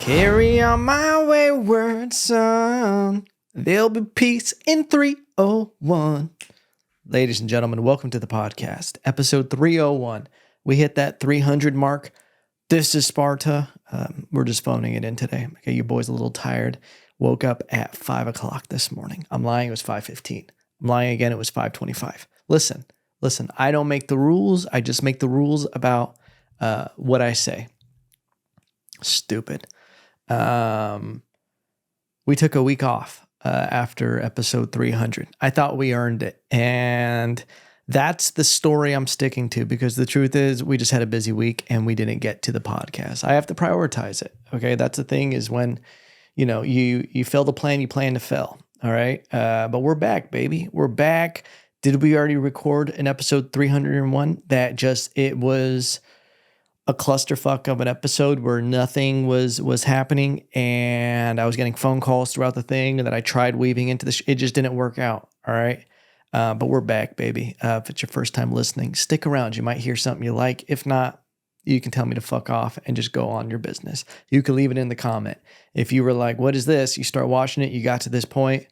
Carry on my wayward son. There'll be peace in 301. Ladies and gentlemen, welcome to the podcast, episode 301. We hit that 300 mark. This is Sparta. We're just phoning it in today. Okay, your boy's a little tired. Woke up at 5 o'clock this morning. I'm lying, it was 5:15. I'm lying again, it was 5:25. Listen, I don't make the rules. I just make the rules about what I say. Stupid. We took a week off after episode 300. I thought we earned it. And that's the story I'm sticking to, because the truth is we just had a busy week and we didn't get to the podcast. I have to prioritize it. Okay. That's the thing, is when, you fail to plan, you plan to fail. All right. But we're back, baby. We're back. Did we already record an episode 301? It was a clusterfuck of an episode where nothing was happening, and I was getting phone calls throughout the thing that I tried weaving into it just didn't work out. All right. But we're back, baby. If it's your first time listening, stick around. You might hear something you like. If not, you can tell me to fuck off and just go on your business. You can leave it in the comment. If you were like, what is this? You start watching it, you got to this point,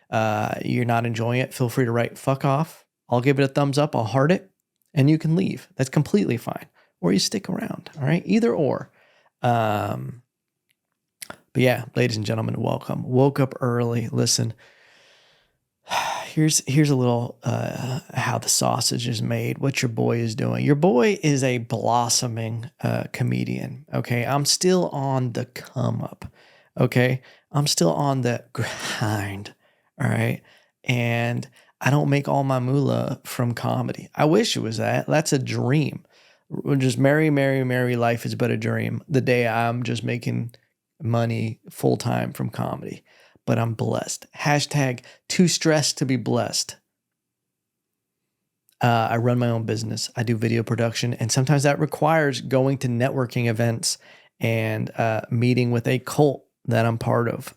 you're not enjoying it, feel free to write fuck off. I'll give it a thumbs up. I'll heart it, and you can leave. That's completely fine. Or you stick around. All right. Either or. But yeah, ladies and gentlemen, welcome. Woke up early. Listen, here's a little how the sausage is made, what your boy is doing. Your boy is a blossoming comedian. Okay. I'm still on the come up. Okay. I'm still on the grind. All right. And I don't make all my moolah from comedy. I wish it was that. That's a dream. Just merry, merry, merry life is but a dream. The day I'm just making money full time from comedy, but I'm blessed. Hashtag too stressed to be blessed. I run my own business. I do video production, and sometimes that requires going to networking events and meeting with a cult that I'm part of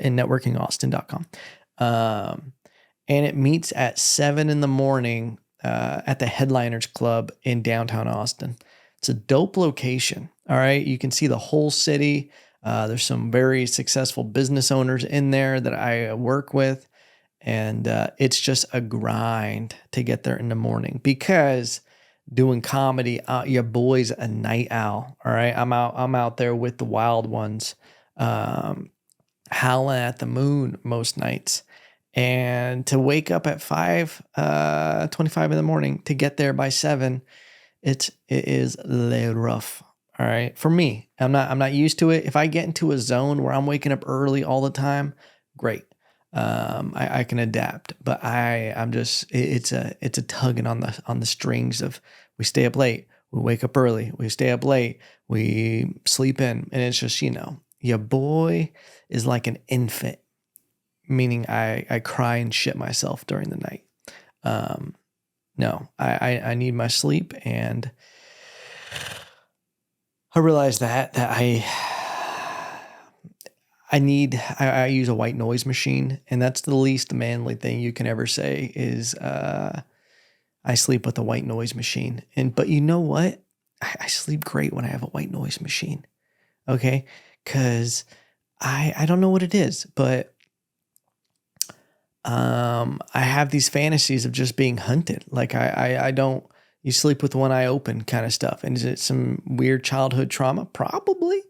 in networkingaustin.com. And it meets at 7 a.m. At the Headliners Club in downtown Austin. It's a dope location. All right. You can see the whole city. There's some very successful business owners in there that I work with. And it's just a grind to get there in the morning, because doing comedy, your boy's a night owl. All right. I'm out there with the wild ones, howling at the moon most nights. And to wake up at 5:25 in the morning to get there by 7, it is a little rough. All right. For me, I'm not used to it. If I get into a zone where I'm waking up early all the time, great. I can adapt, but it's a tugging on the strings of, we stay up late, we wake up early, we stay up late, we sleep in. And it's just, your boy is like an infant. Meaning I cry and shit myself during the night. No, I need my sleep, and I realize that I use a white noise machine, and that's the least manly thing you can ever say is I sleep with a white noise machine. But you know what? I sleep great when I have a white noise machine. Okay? Because I don't know what it is, but I have these fantasies of just being hunted. Like you sleep with one eye open kind of stuff. And is it some weird childhood trauma? Probably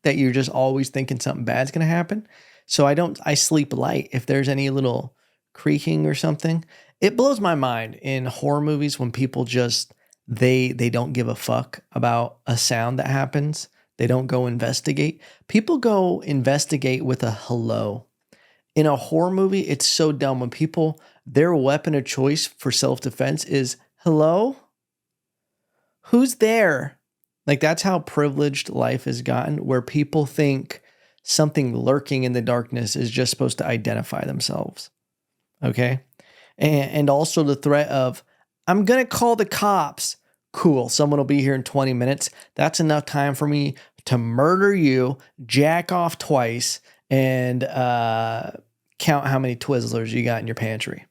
that you're just always thinking something bad's going to happen. So I sleep light. If there's any little creaking or something, it blows my mind in horror movies when people just, they don't give a fuck about a sound that happens. They don't go investigate. People go investigate with a hello. In a horror movie, it's so dumb when people, their weapon of choice for self-defense is, hello? Who's there? Like, that's how privileged life has gotten, where people think something lurking in the darkness is just supposed to identify themselves. Okay? And also the threat of, I'm going to call the cops. Cool, someone will be here in 20 minutes. That's enough time for me to murder you, jack off twice, and count how many Twizzlers you got in your pantry.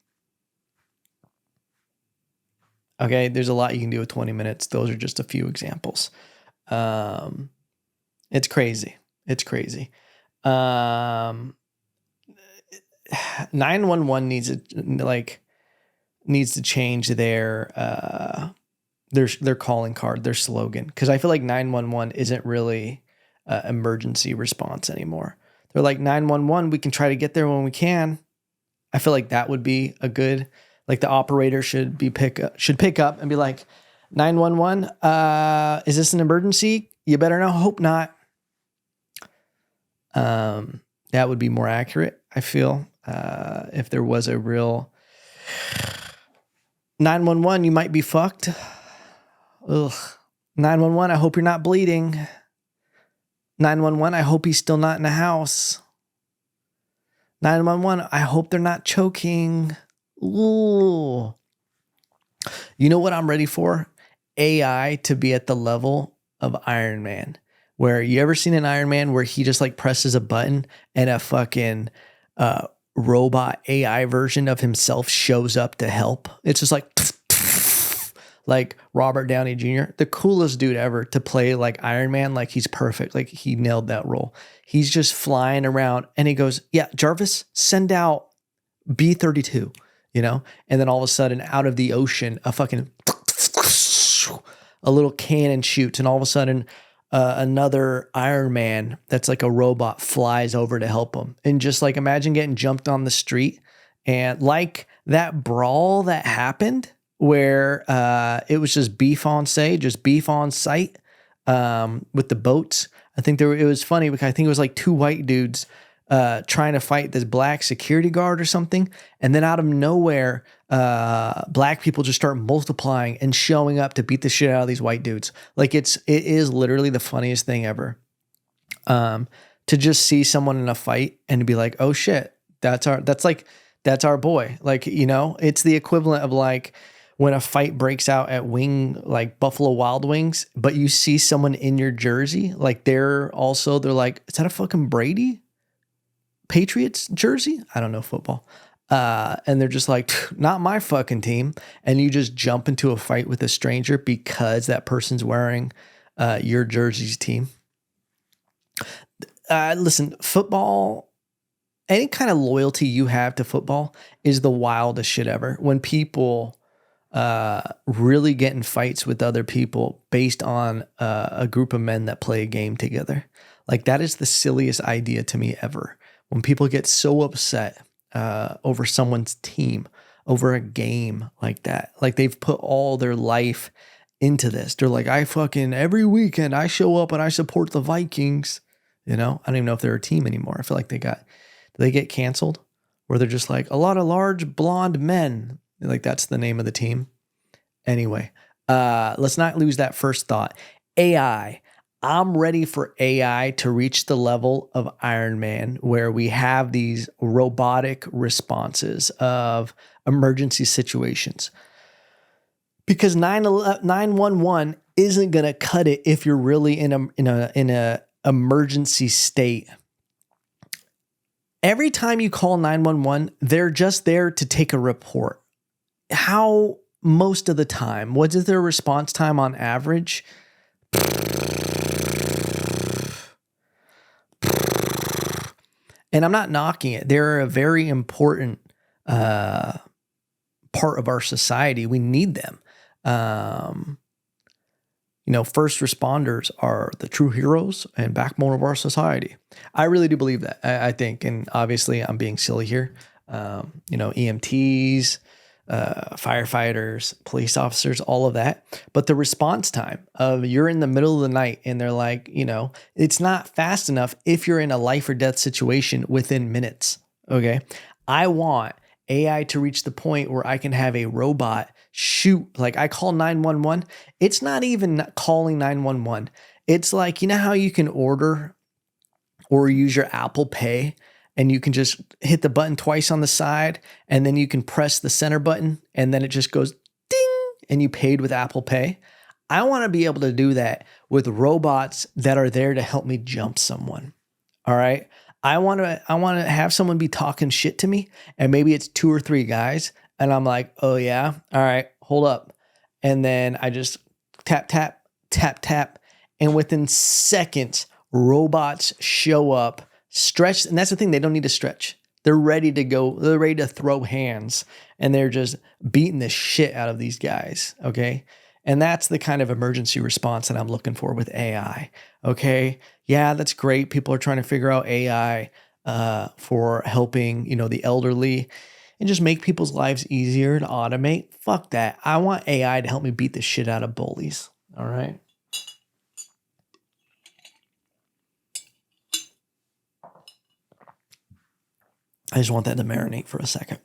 Okay, there's a lot you can do with 20 minutes. Those are just a few examples. It's crazy. It's crazy. 911 needs to change their calling card, their slogan, because I feel like 911 isn't really emergency response anymore. They're like 911. We can try to get there when we can. I feel like that would be a good, like the operator should pick up and be like, 911. Is this an emergency? You better know. Hope not. That would be more accurate, I feel. If there was a real 911, you might be fucked. Ugh. 911, I hope you're not bleeding. 911, I hope he's still not in the house. 911, I hope they're not choking. Ooh. You know what I'm ready for? AI to be at the level of Iron Man. Where you ever seen an Iron Man where he just like presses a button and a fucking robot AI version of himself shows up to help? It's just like Robert Downey Jr., the coolest dude ever to play like Iron Man. Like he's perfect. Like he nailed that role. He's just flying around and he goes, yeah, Jarvis, send out B-32, you know? And then all of a sudden out of the ocean, a little cannon shoots, and all of a sudden another Iron Man that's like a robot flies over to help him. And just like imagine getting jumped on the street, and like that brawl that happened where it was just beef on sight with the boats. I think it was funny because I think it was like two white dudes trying to fight this black security guard or something. And then out of nowhere, black people just start multiplying and showing up to beat the shit out of these white dudes. Like it is literally the funniest thing ever. To just see someone in a fight and to be like, oh shit, that's our boy. Like, you know, it's the equivalent of like when a fight breaks out at like Buffalo Wild Wings, but you see someone in your jersey, like they're like, is that a fucking Brady Patriots jersey? I don't know football. And they're just like, not my fucking team. And you just jump into a fight with a stranger because that person's wearing your jersey's team. Listen, football, any kind of loyalty you have to football is the wildest shit ever. When people really get in fights with other people based on a group of men that play a game together. Like that is the silliest idea to me ever. When people get so upset over someone's team, over a game like that, like they've put all their life into this. They're like, every weekend I show up and I support the Vikings. You know, I don't even know if they're a team anymore. I feel like did they get canceled? Where they're just like a lot of large blonde men. Like that's the name of the team. Anyway, let's not lose that first thought. AI. I'm ready for AI to reach the level of Iron Man where we have these robotic responses of emergency situations. Because 911 isn't going to cut it if you're really in a emergency state. Every time you call 911, they're just there to take a report. How most of the time, what is their response time on average? And I'm not knocking it. They're a very important part of our society. We need them. First responders are the true heroes and backbone of our society. I really do believe that. I think, and obviously I'm being silly here. EMTs, firefighters, police officers, all of that. But the response time of you're in the middle of the night and they're like, it's not fast enough if you're in a life or death situation within minutes. Okay. I want AI to reach the point where I can have a robot shoot. Like I call 911. It's not even calling 911. It's like, you know how you can order or use your Apple Pay and you can just hit the button twice on the side and then you can press the center button and then it just goes ding and you paid with Apple Pay. I want to be able to do that with robots that are there to help me jump someone. All right. I want to have someone be talking shit to me and maybe it's 2 or 3 guys and I'm like, oh yeah. All right, hold up. And then I just tap, tap, tap, tap. And within seconds, robots show up, stretch, and that's the thing, they don't need to stretch. They're ready to go, they're ready to throw hands, and they're just beating the shit out of these guys, okay? And that's the kind of emergency response that I'm looking for with AI, okay? Yeah, that's great. People are trying to figure out AI for helping, the elderly and just make people's lives easier to automate. Fuck that. I want AI to help me beat the shit out of bullies, all right? I just want that to marinate for a second.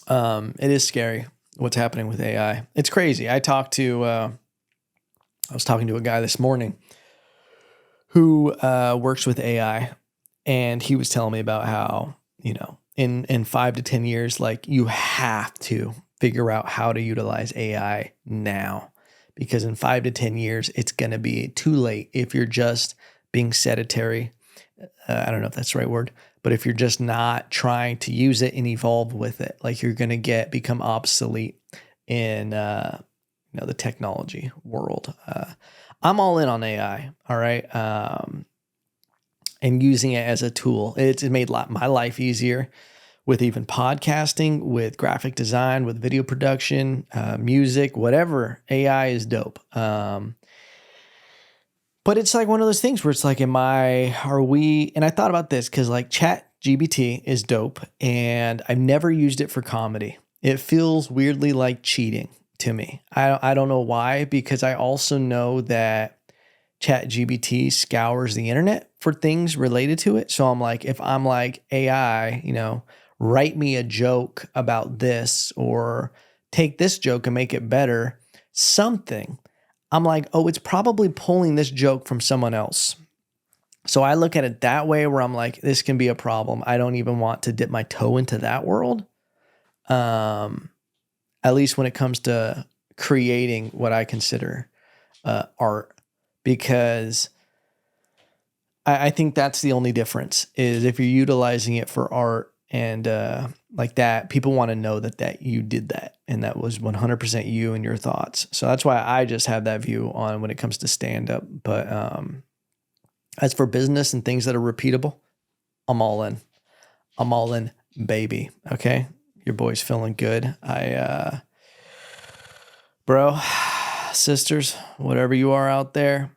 It is scary what's happening with AI. It's crazy. I was talking to a guy this morning who works with AI, and he was telling me about how, in 5 to 10 years, like, you have to figure out how to utilize AI now, because in 5 to 10 years, it's going to be too late if you're just being sedentary. I don't know if that's the right word, but if you're just not trying to use it and evolve with it, like, you're going to become obsolete in, the technology world. I'm all in on AI. All right. And using it as a tool. It's made my life easier with even podcasting, with graphic design, with video production, music, whatever. AI is dope. But it's like one of those things where it's like, and I thought about this because, like, ChatGPT is dope, and I've never used it for comedy. It feels weirdly like cheating to me. I don't know why, because I also know that ChatGPT scours the internet for things related to it. So I'm like, if I'm like, AI, write me a joke about this, or take this joke and make it better, something. I'm like, oh, it's probably pulling this joke from someone else. So I look at it that way, where I'm like, this can be a problem. I don't even want to dip my toe into that world. At least when it comes to creating what I consider art, because I think that's the only difference, is if you're utilizing it for art and like that, people want to know that you did that, and that was 100% you and your thoughts. So that's why I just have that view on when it comes to stand-up. But as for business and things that are repeatable, I'm all in. I'm all in, baby. Okay? Your boy's feeling good. Bro, sisters, whatever you are out there,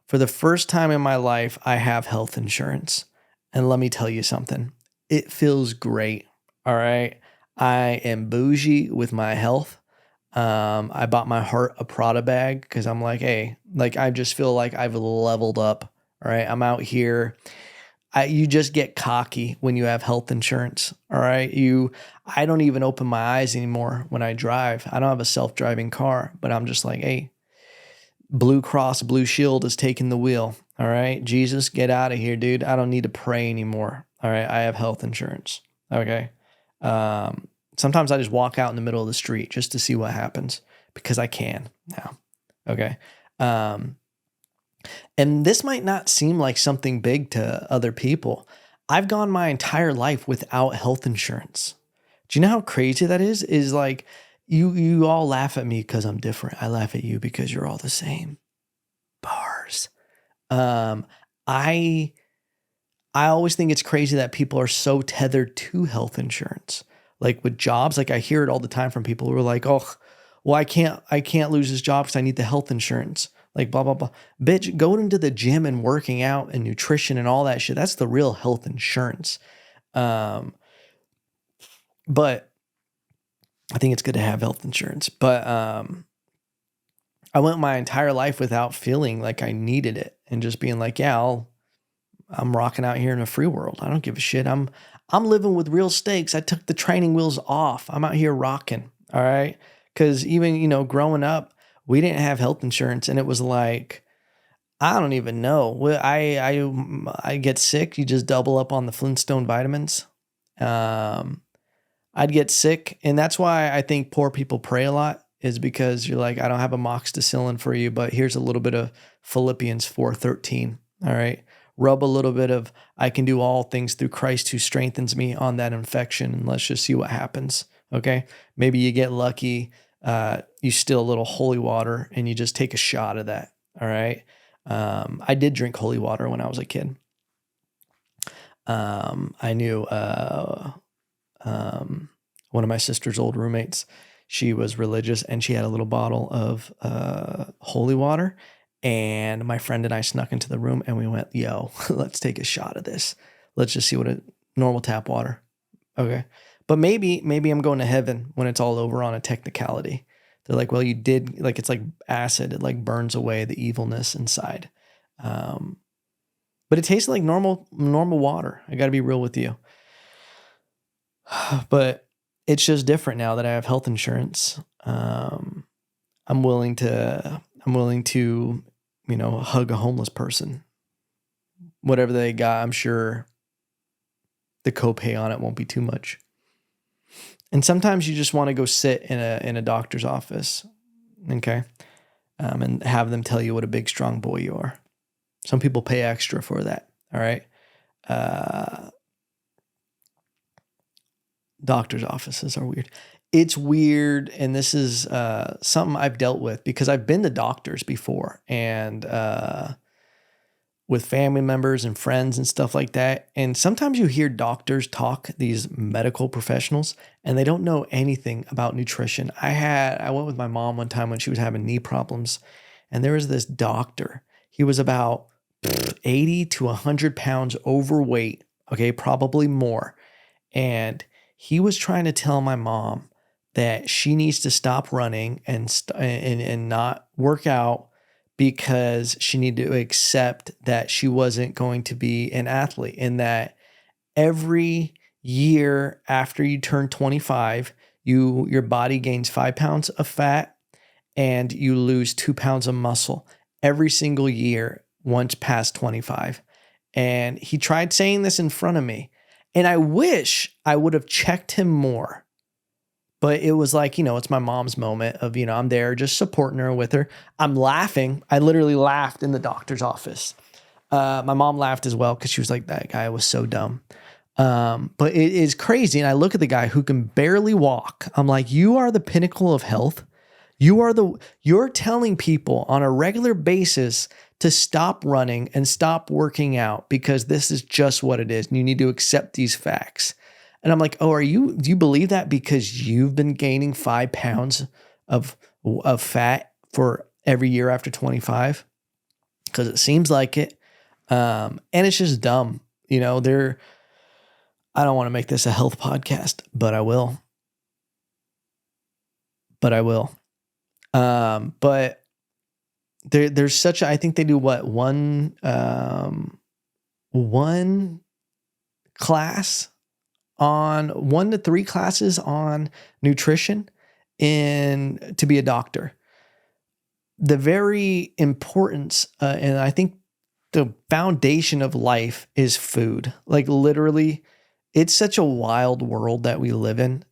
for the first time in my life, I have health insurance. And let me tell you something. It feels great. All right. I am bougie with my health. I bought my heart a Prada bag because I'm like, hey, like, I just feel like I've leveled up. All right. I'm out here. You just get cocky when you have health insurance. All right. I don't even open my eyes anymore when I drive. I don't have a self-driving car, but I'm just like, hey, Blue Cross Blue Shield is taking the wheel. All right. Jesus, get out of here, dude. I don't need to pray anymore. All right. I have health insurance. Okay. Sometimes I just walk out in the middle of the street just to see what happens, because I can now. Okay. And this might not seem like something big to other people. I've gone my entire life without health insurance. Do you know how crazy that is? Is like, you all laugh at me because I'm different. I laugh at you because you're all the same. Bars. I always think it's crazy that people are so tethered to health insurance. Like with jobs, like I hear it all the time from people who are like, oh, well, I can't lose this job because I need the health insurance. Like blah, blah, blah. Bitch, going into the gym and working out and nutrition and all that shit, that's the real health insurance. But I think it's good to have health insurance. But I went my entire life without feeling like I needed it, and just being like, yeah, I'm rocking out here in a free world. I don't give a shit. I'm living with real stakes. I took the training wheels off. I'm out here rocking. All right. Because even, growing up, we didn't have health insurance, and it was like, I don't even know. I get sick. You just double up on the Flintstone vitamins. I'd get sick. And that's why I think poor people pray a lot, is because you're like, I don't have amoxicillin for you, but here's a little bit of Philippians 4:13. All right. Rub a little bit of, I can do all things through Christ who strengthens me, on that infection, and let's just see what happens. Okay. Maybe you get lucky. You steal a little holy water and you just take a shot of that. All right. I did drink holy water when I was a kid. I knew one of my sister's old roommates. She was religious and she had a little bottle of holy water. And my friend and I snuck into the room and we went, yo, let's take a shot of this. Let's just see what a normal tap water. Okay. But maybe I'm going to heaven when it's all over on a technicality. They're like, well, you did, like, it's like acid. It like burns away the evilness inside. But it tastes like normal water. I got to be real with you. But it's just different now that I have health insurance. I'm willing to, hug a homeless person. Whatever they got, I'm sure the copay on it won't be too much. And sometimes you just want to go sit in a doctor's office, okay, and have them tell you what a big, strong boy you are. Some people pay extra for that, all right? Doctor's offices are weird. It's weird, and this is something I've dealt with because I've been to doctors before, and with family members and friends and stuff like that. And sometimes you hear doctors talk, these medical professionals, and they don't know anything about nutrition. I went with my mom one time when she was having knee problems, and there was this doctor. He was about 80 to 100 pounds overweight, okay, probably more. And he was trying to tell my mom that she needs to stop running and not work out because she needed to accept that she wasn't going to be an athlete, and that every year after you turn 25, your body gains 5 pounds of fat and you lose 2 pounds of muscle every single year once past 25. And he tried saying this in front of me, and I wish I would have checked him more. But it was like, it's my mom's moment of, I'm there just supporting her with her. I'm laughing. I literally laughed in the doctor's office. My mom laughed as well because she was like, that guy was so dumb. But it is crazy. And I look at the guy who can barely walk. I'm like, you are the pinnacle of health. You're telling people on a regular basis to stop running and stop working out because this is just what it is. And you need to accept these facts. And I'm like, do you believe that because you've been gaining 5 pounds of fat for every year after 25? Because it seems like it. And it's just dumb. I don't want to make this a health podcast, but I will. But there's such I think they do one class on 1 to 3 classes on nutrition to be a doctor. The very importance, and I think the foundation of life is food. Like literally, it's such a wild world that we live in,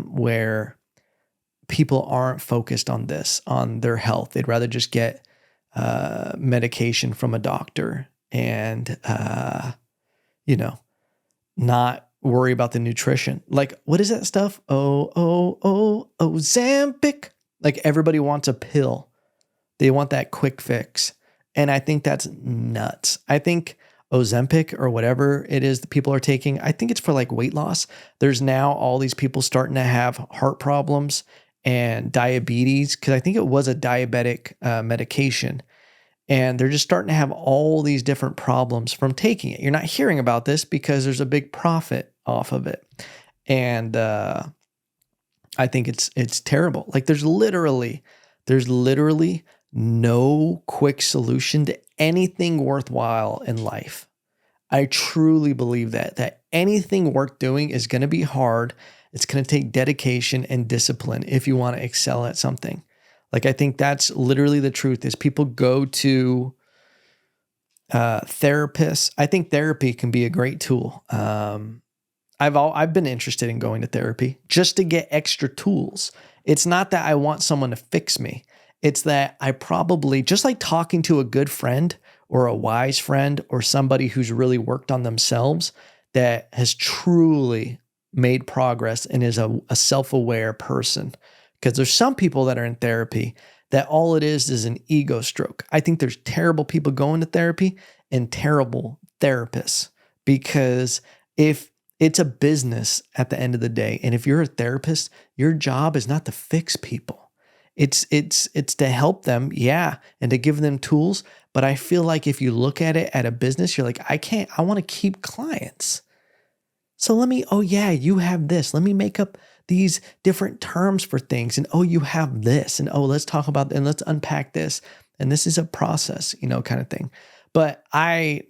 where people aren't focused on their health. They'd rather just get medication from a doctor and, not worry about the nutrition. Like, what is that stuff? Ozempic. Like everybody wants a pill. They want that quick fix. And I think that's nuts. I think Ozempic or whatever it is that people are taking, I think it's for like weight loss. There's now all these people starting to have heart problems and diabetes, because I think it was a diabetic medication. And they're just starting to have all these different problems from taking it. You're not hearing about this because there's a big profit off of it. And I think it's terrible. Like there's literally no quick solution to anything worthwhile in life. I truly believe that anything worth doing is going to be hard. It's going to take dedication and discipline if you want to excel at something. Like, I think that's literally the truth is people go to therapists. I think therapy can be a great tool. I've been interested in going to therapy just to get extra tools. It's not that I want someone to fix me. It's that I probably, just like talking to a good friend or a wise friend or somebody who's really worked on themselves that has truly made progress and is a self-aware person. Because there's some people that are in therapy that all it is an ego stroke. I think there's terrible people going to therapy and terrible therapists, because if it's a business at the end of the day, and if you're a therapist, your job is not to fix people. It's to help them, yeah, and to give them tools. But I feel like if you look at it at a business, you're like, I want to keep clients. So oh yeah, you have this. Let me make up these different terms for things. And oh, you have this. And oh, let's talk about, and let's unpack this. And this is a process, kind of thing. But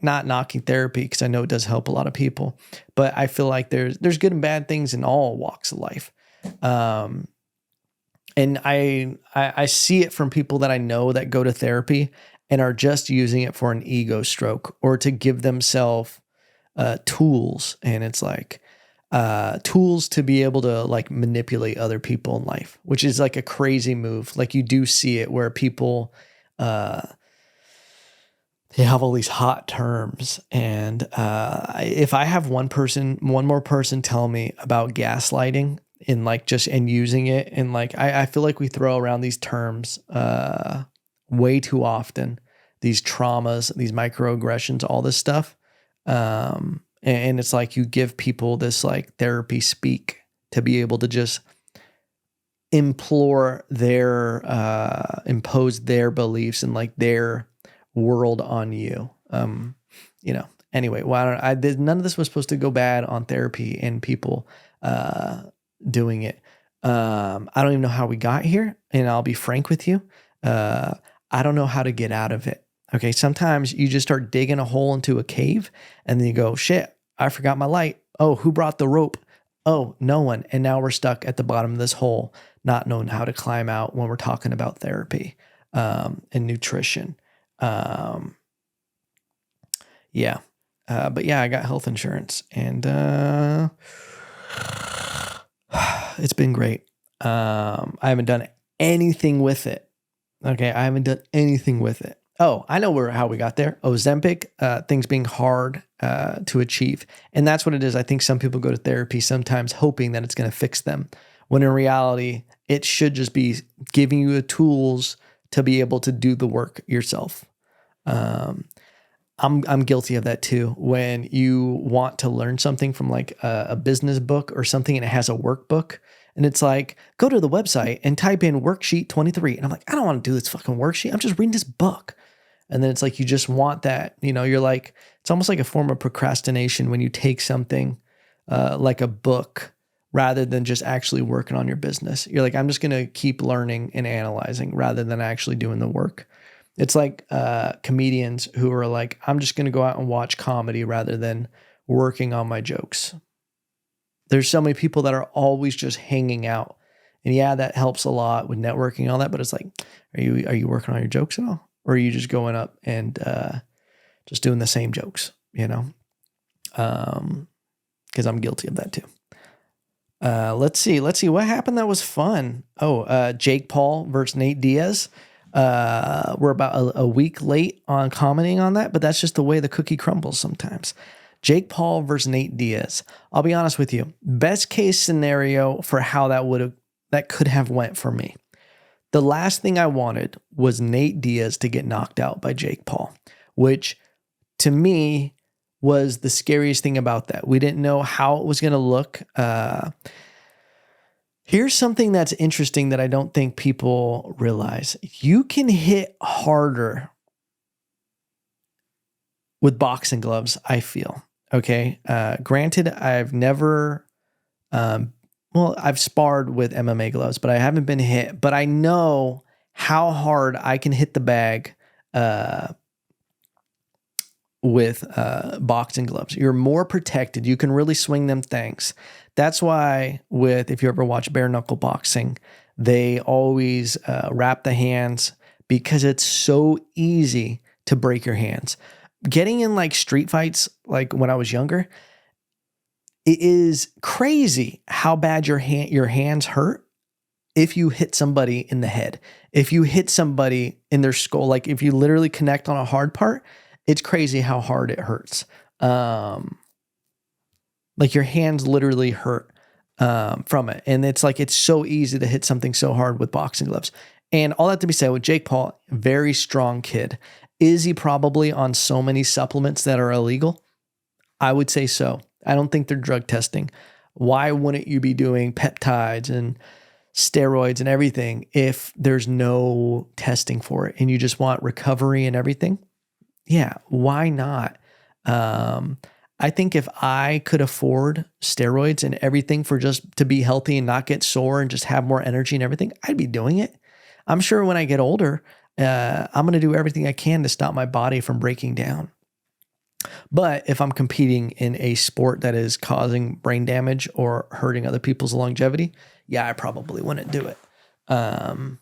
not knocking therapy, because I know it does help a lot of people. But I feel like there's good and bad things in all walks of life. And I see it from people that I know that go to therapy and are just using it for an ego stroke or to give themselves tools. And it's like tools to be able to like manipulate other people in life, which is like a crazy move. Like you do see it where people, they have all these hot terms. And if I have one more person tell me about gaslighting and like and using it, and like I feel like we throw around these terms way too often, these traumas, these microaggressions, all this stuff. And it's like you give people this like therapy speak to be able to just impose their beliefs and like their world on you. Anyway, none of this was supposed to go bad on therapy and people doing it. I don't even know how we got here, and I'll be frank with you. I don't know how to get out of it. Okay. Sometimes you just start digging a hole into a cave and then you go, shit, I forgot my light. Oh, who brought the rope? Oh, no one. And now we're stuck at the bottom of this hole, not knowing how to climb out when we're talking about therapy, and nutrition. But yeah, I got health insurance, and it's been great. I haven't done anything with it. Okay. I haven't done anything with it. Oh, I know how we got there. Ozempic, things being hard to achieve. And that's what it is. I think some people go to therapy sometimes hoping that it's going to fix them, when in reality, it should just be giving you the tools to be able to do the work yourself. I'm guilty of that too. When you want to learn something from like a business book or something, and it has a workbook, and it's like, go to the website and type in worksheet 23. And I'm like, I don't want to do this fucking worksheet. I'm just reading this book. And then it's like, you just want that, you're like, it's almost like a form of procrastination when you take something like a book rather than just actually working on your business. You're like, I'm just going to keep learning and analyzing rather than actually doing the work. It's like comedians who are like, I'm just going to go out and watch comedy rather than working on my jokes. There's so many people that are always just hanging out. And yeah, that helps a lot with networking and all that. But it's like, are you working on your jokes at all? Or are you just going up and just doing the same jokes, Because I'm guilty of that too. Let's see what happened. That was fun. Jake Paul versus Nate Diaz. We're about a week late on commenting on that, but that's just the way the cookie crumbles sometimes. Jake Paul versus Nate Diaz. I'll be honest with you. Best case scenario for how that could have went for me. The last thing I wanted was Nate Diaz to get knocked out by Jake Paul, which to me was the scariest thing about that. We didn't know how it was going to look. Here's something that's interesting that I don't think people realize. You can hit harder with boxing gloves, I feel. Okay. Granted, I've never, I've sparred with MMA gloves, but I haven't been hit. But I know how hard I can hit the bag with boxing gloves. You're more protected. You can really swing them things. That's why if you ever watch bare knuckle boxing, they always wrap the hands, because it's so easy to break your hands. Getting in like street fights, like when I was younger, it is crazy how bad your hands hurt if you hit somebody in the head. If you hit somebody in their skull, like if you literally connect on a hard part, it's crazy how hard it hurts. Like your hands literally hurt from it. And it's like, it's so easy to hit something so hard with boxing gloves. And all that to be said, with Jake Paul, very strong kid. Is he probably on so many supplements that are illegal? I would say so. I don't think they're drug testing. Why wouldn't you be doing peptides and steroids and everything if there's no testing for it and you just want recovery and everything? Yeah, why not? I think if I could afford steroids and everything for just to be healthy and not get sore and just have more energy and everything, I'd be doing it. I'm sure when I get older, I'm going to do everything I can to stop my body from breaking down. But if I'm competing in a sport that is causing brain damage or hurting other people's longevity, yeah, I probably wouldn't do it. But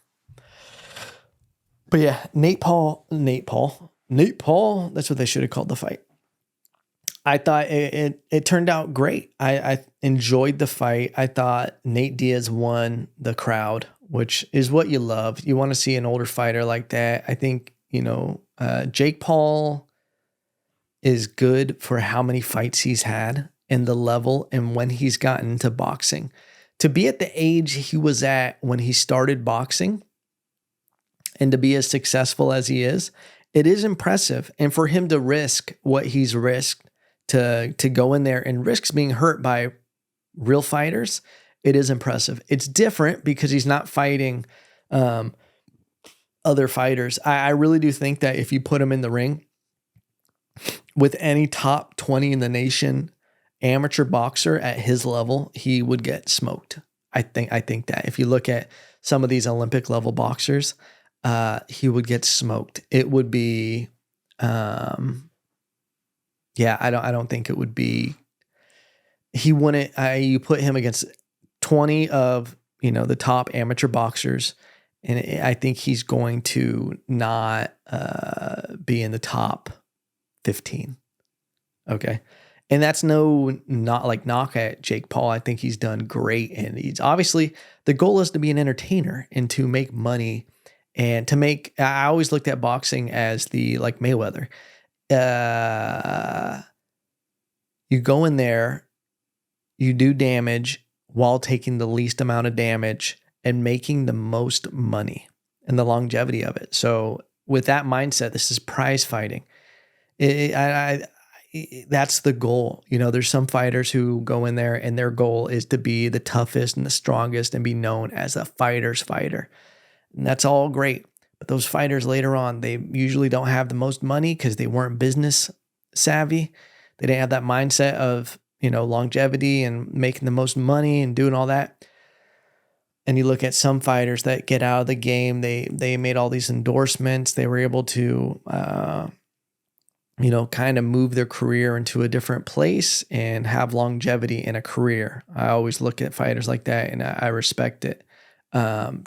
yeah, Nate Paul, that's what they should have called the fight. I thought it turned out great. I enjoyed the fight. I thought Nate Diaz won the crowd, which is what you love. You want to see an older fighter like that. I think, Jake Paul is good for how many fights he's had and the level and when he's gotten into boxing. To be at the age he was at when he started boxing and to be as successful as he is, it is impressive. And for him to risk what he's risked to go in there and risks being hurt by real fighters, it is impressive. It's different because he's not fighting other fighters. I really do think that if you put him in the ring with any top 20 in the nation amateur boxer at his level, he would get smoked. I think that if you look at some of these Olympic level boxers, he would get smoked. It would be, I don't think it would be, he wouldn't, you put him against 20 of, the top amateur boxers, and I think he's going to not be in the top 15. Okay. And that's not like knock at Jake Paul. I think he's done great. And he's obviously, the goal is to be an entertainer and to make money and to make, I always looked at boxing as like Mayweather. You go in there, you do damage while taking the least amount of damage and making the most money and the longevity of it. So with that mindset, this is prize fighting. That's the goal. There's some fighters who go in there and their goal is to be the toughest and the strongest and be known as a fighter's fighter. And that's all great. But those fighters later on, they usually don't have the most money because they weren't business savvy. They didn't have that mindset of, longevity and making the most money and doing all that. And you look at some fighters that get out of the game, they made all these endorsements. They were able to, kind of move their career into a different place and have longevity in a career. I always look at fighters like that and I respect it.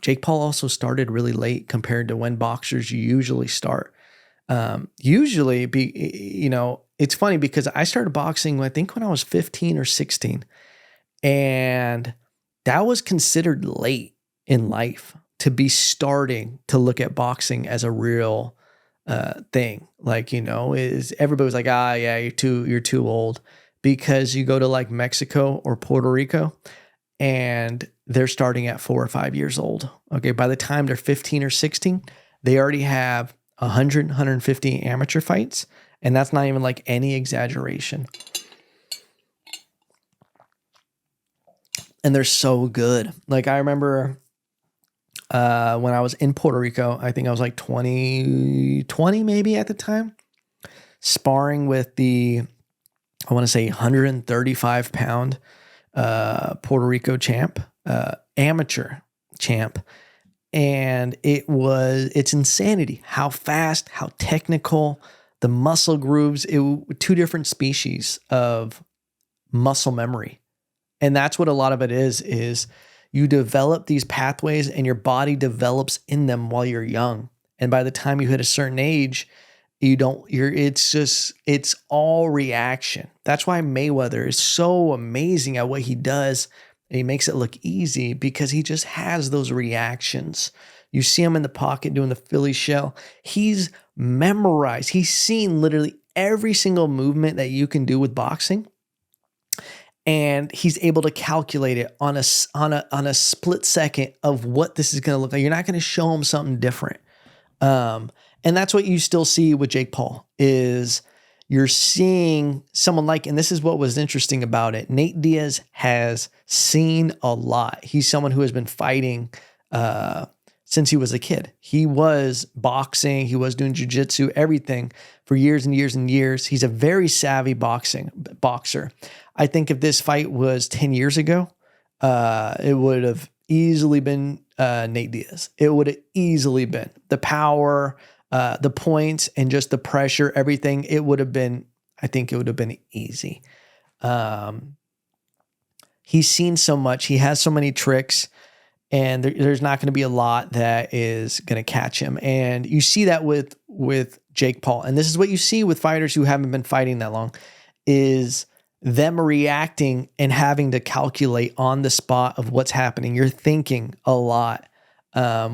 Jake Paul also started really late compared to when boxers usually start. It's funny because I started boxing, I think when I was 15 or 16, and that was considered late in life to be starting to look at boxing as a real thing. Is everybody was like, yeah, you're too old, because you go to like Mexico or Puerto Rico and they're starting at 4 or 5 years old. Okay. By the time they're 15 or 16, they already have 100, 150 amateur fights. And that's not even like any exaggeration. And they're so good. Like I remember when I was in Puerto Rico, I think I was like 20 maybe at the time, sparring with the, I want to say 135 pound Puerto Rico champ, amateur champ. And it's insanity how fast, how technical, the muscle grooves, two different species of muscle memory. And that's what a lot of it is you develop these pathways and your body develops in them while you're young. And by the time you hit a certain age, it's all reaction. That's why Mayweather is so amazing at what he does. And he makes it look easy because he just has those reactions. You see him in the pocket doing the Philly shell. He's memorized. He's seen literally every single movement that you can do with boxing. and he's able to calculate it on a split second of what this is going to look like. You're not going to show him something different. And that's what you still see with Jake Paul is you're seeing someone like, and this is what was interesting about it. Nate Diaz has seen a lot. He's someone who has been fighting, since he was a kid. He was boxing, he was doing jiu-jitsu, everything for years and years and years. He's a very savvy boxer. I think if this fight was 10 years ago, it would have easily been Nate Diaz. It would have easily been the power, the points, and just the pressure, everything. It would have been, I think it would have been easy. He's seen so much. He has so many tricks, and there's not going to be a lot that is going to catch him. And you see that with Jake Paul. And this is what you see with fighters who haven't been fighting that long, is them reacting and having to calculate on the spot of what's happening. You're thinking a lot,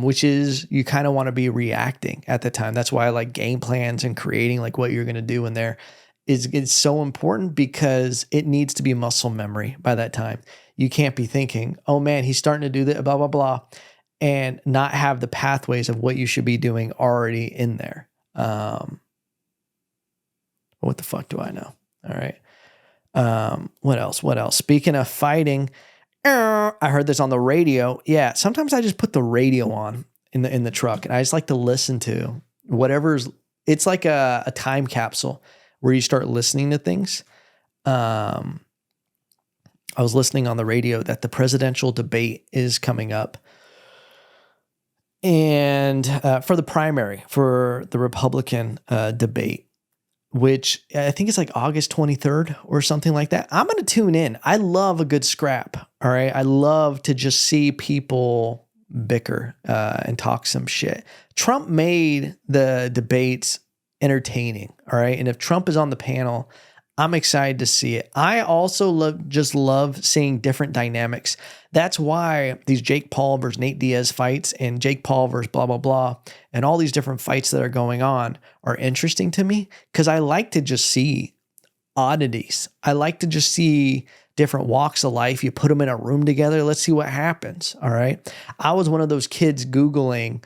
which is you kind of want to be reacting at the time. That's why I like game plans and creating like what you're going to do in there is so important, because it needs to be muscle memory by that time. You can't be thinking, oh man, he's starting to do that, blah, blah, blah, and not have the pathways of what you should be doing already in there. What the fuck do I know? All right. What else? Speaking of fighting, I heard this on the radio. Yeah. Sometimes I just put the radio on in the truck, and I just like to listen to whatever's, it's like a time capsule where you start listening to things. I was listening on the radio that the presidential debate is coming up, and for the primary for the Republican debate, which I think it's like August 23rd or something like that. I'm going to tune in. I love a good scrap. All right. I love to just see people bicker and talk some shit. Trump made the debates entertaining. All right. And if Trump is on the panel, I'm excited to see it. I also love seeing different dynamics. That's why these Jake Paul versus Nate Diaz fights and Jake Paul versus blah, blah, blah, and all these different fights that are going on are interesting to me, because I like to just see oddities. I like to just see different walks of life. You put them in a room together. Let's see what happens. All right. I was one of those kids Googling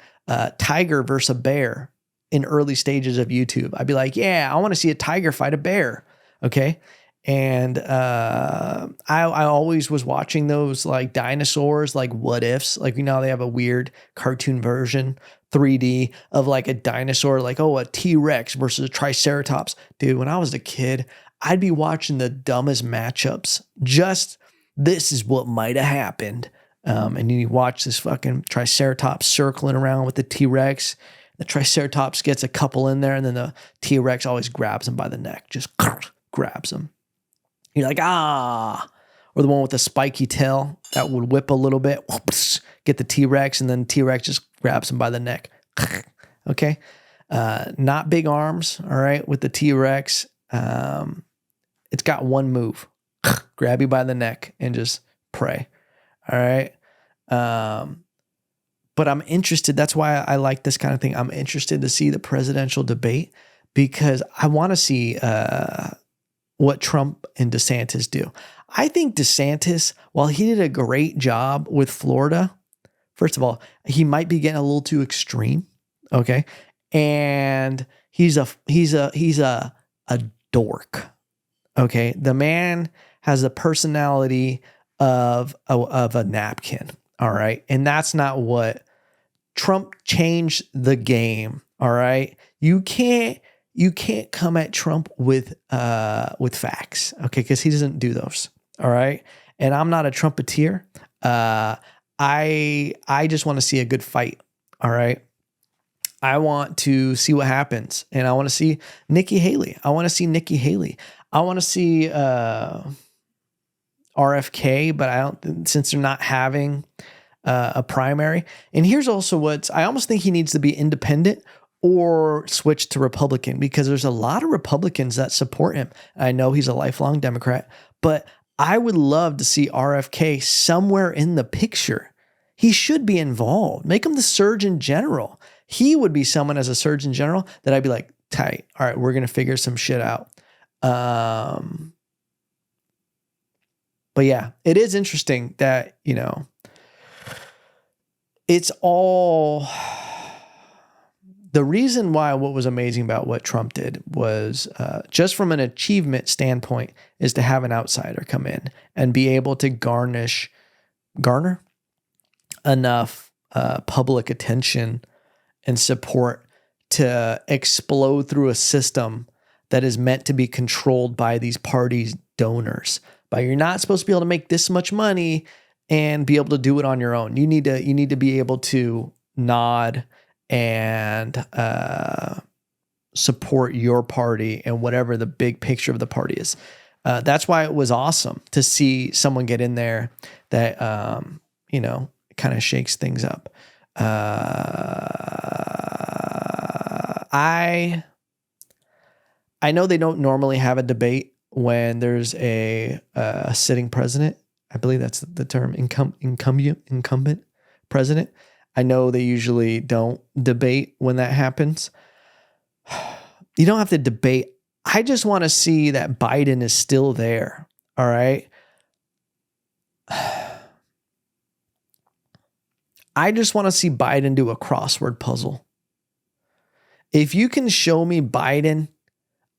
tiger versus a bear in early stages of YouTube. I'd be like, yeah, I want to see a tiger fight a bear. Okay. And I always was watching those like dinosaurs, like what ifs, like, you know, they have a weird cartoon version, 3D of like a dinosaur, like, oh, a T-Rex versus a Triceratops. Dude, when I was a kid, I'd be watching the dumbest matchups. Just this is what might have happened. And you watch this fucking Triceratops circling around with the T-Rex. The Triceratops gets a couple in there, and then the T-Rex always grabs him by the neck, just grabs him. You're like, ah. Or the one with the spiky tail that would whip a little bit, whoops, get the T-Rex, and then T-Rex just grabs him by the neck. Okay. Not big arms, all right, with the T-Rex. It's got one move. Grab you by the neck and just pray. All right. But I'm interested. That's why I like this kind of thing. I'm interested to see the presidential debate, because I want to see what Trump and DeSantis do. I think DeSantis, while he did a great job with Florida, first of all, he might be getting a little too extreme. Okay. And he's a dork. Okay. The man has the personality of a napkin. All right. And that's not what Trump changed the game. All right. You can't come at Trump with facts. Okay. Cause he doesn't do those. All right. And I'm not a Trumpeteer. I just want to see a good fight. All right. I want to see what happens. And I want to see Nikki Haley. I want to see RFK, but I don't, since they're not having a primary. And here's also I almost think he needs to be independent or switch to Republican, because there's a lot of Republicans that support him. I know he's a lifelong Democrat, but I would love to see RFK somewhere in the picture. He should be involved. Make him the Surgeon General. He would be someone as a Surgeon General that I'd be like, tight. All right, we're going to figure some shit out. But yeah, it is interesting that, it's all the reason why what was amazing about what Trump did was just from an achievement standpoint is to have an outsider come in and be able to garner enough public attention and support to explode through a system that is meant to be controlled by these parties' donors. But you're not supposed to be able to make this much money and be able to do it on your own. You need to be able to nod and support your party and whatever the big picture of the party is. That's why it was awesome to see someone get in there that kind of shakes things up. I know they don't normally have a debate when there's a sitting president. I believe that's the term, incumbent president. I know they usually don't debate when that happens. You don't have to debate. I just want to see that Biden is still there. All right. I just want to see Biden do a crossword puzzle. If you can show me Biden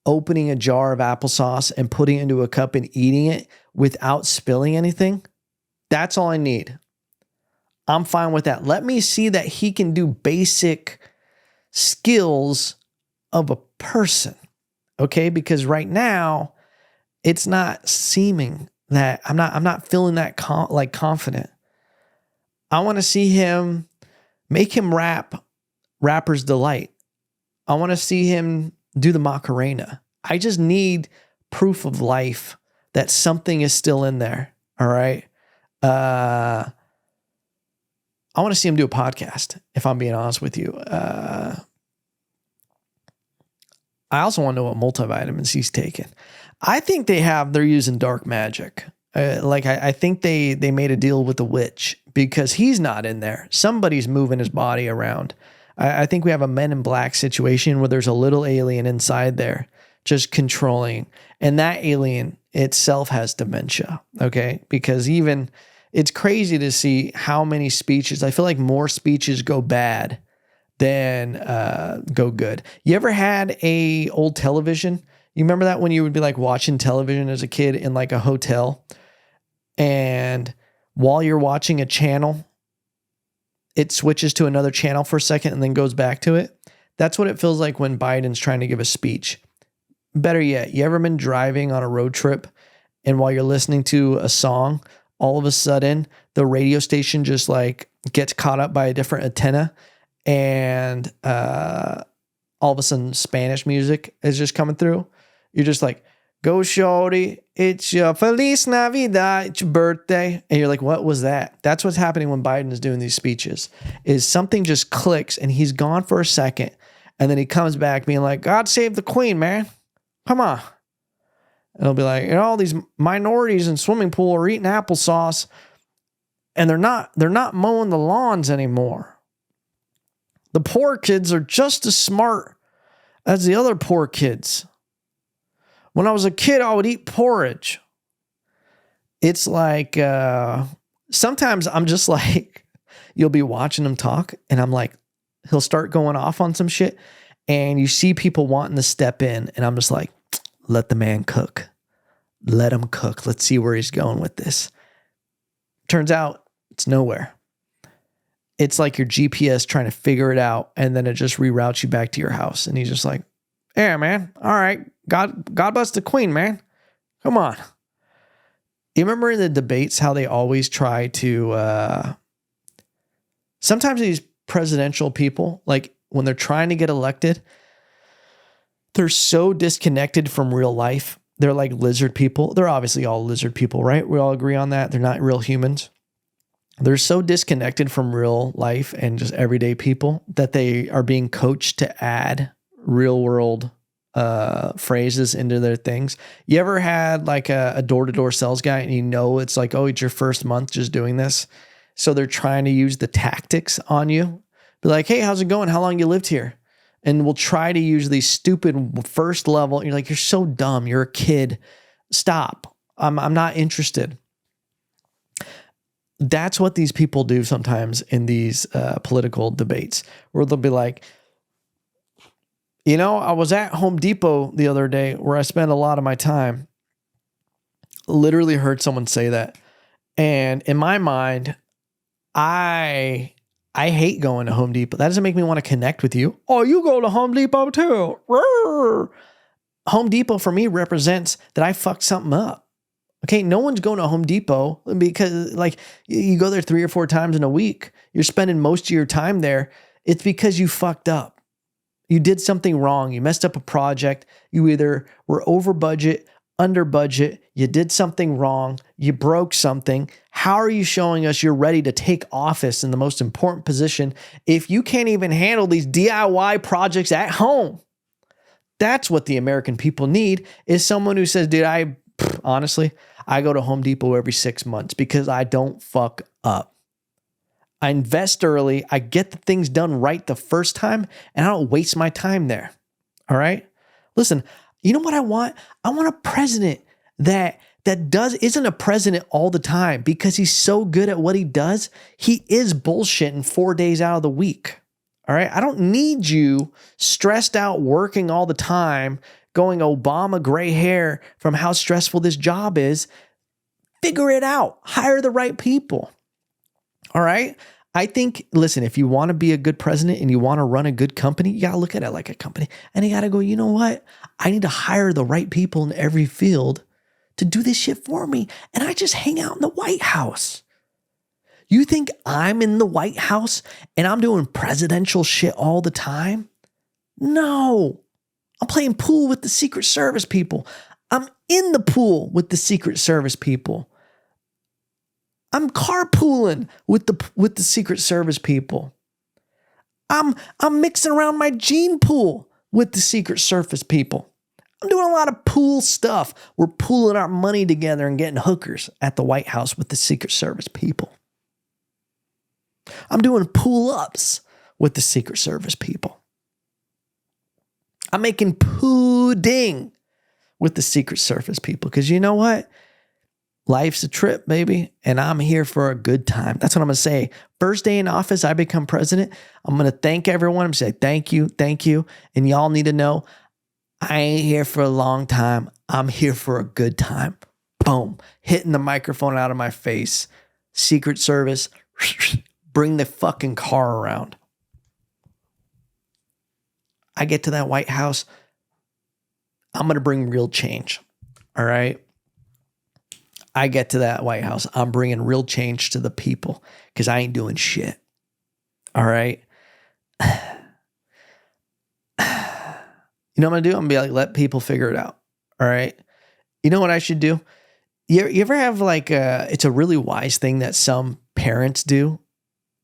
opening a jar of applesauce and putting it into a cup and eating it without spilling anything, that's all I need. I'm fine with that. Let me see that he can do basic skills of a person. Okay? Because right now it's not seeming that I'm not feeling that confident. I want to see him make him rapper's delight. I want to see him do the Macarena. I just need proof of life that something is still in there. All right. I want to see him do a podcast, if I'm being honest with you. I also want to know what multivitamins he's taking. I think they're using dark magic. I think they made a deal with the witch because he's not in there. Somebody's moving his body around. I think we have a Men in Black situation where there's a little alien inside there just controlling. And that alien itself has dementia, okay? Because it's crazy to see how many speeches. I feel like more speeches go bad than go good. You ever had a old television? You remember that when you would be like watching television as a kid in like a hotel, and while you're watching a channel, it switches to another channel for a second and then goes back to it? That's what it feels like when Biden's trying to give a speech. Better yet, you ever been driving on a road trip and while you're listening to a song, all of a sudden the radio station just like gets caught up by a different antenna and all of a sudden Spanish music is just coming through? You're just like, go shorty, it's your Feliz Navidad, it's your birthday. And you're like, what was that? That's what's happening when Biden is doing these speeches, is something just clicks and he's gone for a second. And then he comes back being like, God save the queen, man. Come on. And it'll be like, all these minorities in swimming pool are eating applesauce and they're not mowing the lawns anymore. The poor kids are just as smart as the other poor kids. When I was a kid, I would eat porridge. It's like, sometimes I'm just like, you'll be watching him talk and I'm like, he'll start going off on some shit and you see people wanting to step in and I'm just like, let the man cook. Let him cook. Let's see where he's going with this. Turns out it's nowhere. It's like your GPS trying to figure it out and then it just reroutes you back to your house. And he's just like, yeah, man. All right. God bless the queen, man. Come on. You remember in the debates how they always try to, sometimes these presidential people, like when they're trying to get elected, they're so disconnected from real life. They're like lizard people. They're obviously all lizard people, right? We all agree on that. They're not real humans. They're so disconnected from real life and just everyday people that they are being coached to add real world phrases into their things. You ever had like a door-to-door sales guy and it's like, oh, it's your first month just doing this. So they're trying to use the tactics on you. Be like, hey, how's it going? How long you lived here? And we'll try to use these stupid first level. You're like, you're so dumb. You're a kid. Stop. I'm not interested. That's what these people do sometimes in these political debates, where they'll be like, I was at Home Depot the other day where I spend a lot of my time. Literally heard someone say that. And in my mind, I hate going to Home Depot. That doesn't make me want to connect with you. Oh, you go to Home Depot too. Roar. Home Depot for me represents that I fucked something up. Okay, no one's going to Home Depot because like you go there 3 or 4 times in a week. You're spending most of your time there. It's because you fucked up. You did something wrong. You messed up a project. You either were over budget, under budget. You did something wrong. You broke something. How are you showing us you're ready to take office in the most important position if you can't even handle these DIY projects at home? That's what the American people need, is someone who says, dude, honestly, I go to Home Depot every 6 months because I don't fuck up. I invest early. I get the things done right the first time, and I don't waste my time there. All right? Listen, you know what I want? I want a president that isn't a president all the time because he's so good at what he does. He is bullshitting 4 days out of the week. All right? I don't need you stressed out working all the time, going Obama gray hair from how stressful this job is. Figure it out. Hire the right people. All right. I think, listen, if you want to be a good president and you want to run a good company, you got to look at it like a company, and you got to go, you know what? I need to hire the right people in every field to do this shit for me. And I just hang out in the White House. You think I'm in the White House and I'm doing presidential shit all the time? No, I'm playing pool with the Secret Service people. I'm in the pool with the Secret Service people. I'm carpooling with the Secret Service people. I'm mixing around my gene pool with the Secret Service people. I'm doing a lot of pool stuff. We're pooling our money together and getting hookers at the White House with the Secret Service people. I'm doing pull-ups with the Secret Service people. I'm making pudding with the Secret Service people because you know what? Life's a trip, baby, and I'm here for a good time. That's what I'm going to say. First day in office, I become president. I'm going to thank everyone. I'm going to say thank you. And y'all need to know, I ain't here for a long time. I'm here for a good time. Boom. Hitting the microphone out of my face. Secret Service, bring the fucking car around. I get to that White House, I'm going to bring real change. All right? I get to that White House, I'm bringing real change to the people because I ain't doing shit. All right? You know what I'm going to do? I'm going to be like, let people figure it out. All right? You know what I should do? You ever have like it's a really wise thing that some parents do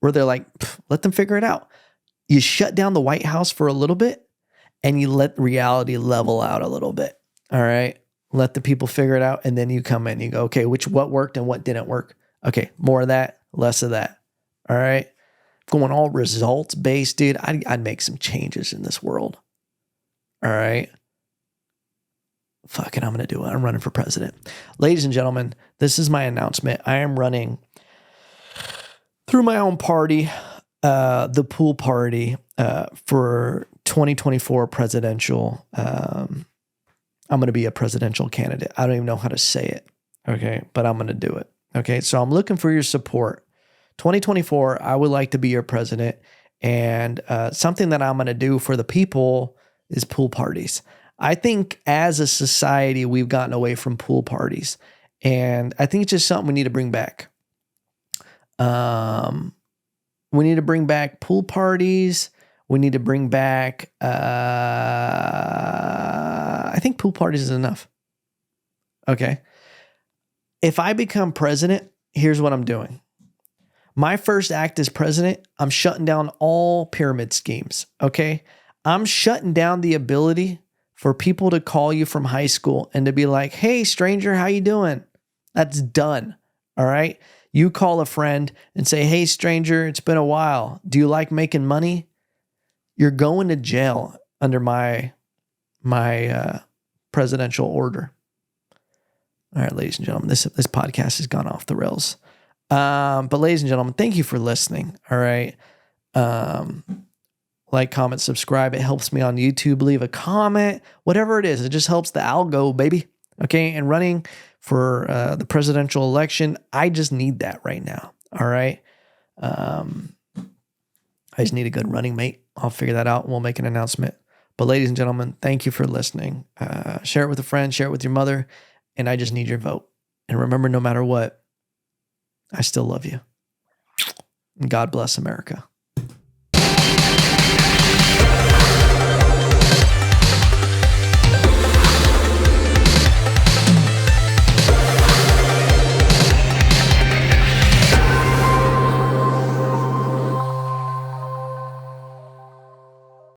where they're like, let them figure it out. You shut down the White House for a little bit and you let reality level out a little bit. All right? Let the people figure it out. And then you come in and you go, okay, what worked and what didn't work? Okay, more of that, less of that. All right? Going all results based, dude, I'd make some changes in this world. All right? Fuck it, I'm going to do it. I'm running for president. Ladies and gentlemen, this is my announcement. I am running through my own party, the pool party, for 2024 presidential. I'm going to be a presidential candidate. I don't even know how to say it. Okay. But I'm going to do it. Okay. So I'm looking for your support. 2024, I would like to be your president. And something that I'm going to do for the people is pool parties. I think as a society, we've gotten away from pool parties. And I think it's just something we need to bring back. We need to bring back pool parties. We need to bring back, I think pool parties is enough. Okay. If I become president, here's what I'm doing. My first act as president, I'm shutting down all pyramid schemes. Okay. I'm shutting down the ability for people to call you from high school and to be like, hey, stranger, how you doing? That's done. All right. You call a friend and say, hey, stranger, it's been a while. Do you like making money? You're going to jail under my presidential order. All right, ladies and gentlemen, this podcast has gone off the rails. But ladies and gentlemen, thank you for listening. All right. Like, comment, subscribe. It helps me on YouTube. Leave a comment, whatever it is. It just helps the algo, baby. Okay. And running for the presidential election, I just need that right now. All right. I just need a good running mate. I'll figure that out and we'll make an announcement. But ladies and gentlemen, thank you for listening. Share it with a friend, share it with your mother, and I just need your vote. And remember, no matter what, I still love you. And God bless America.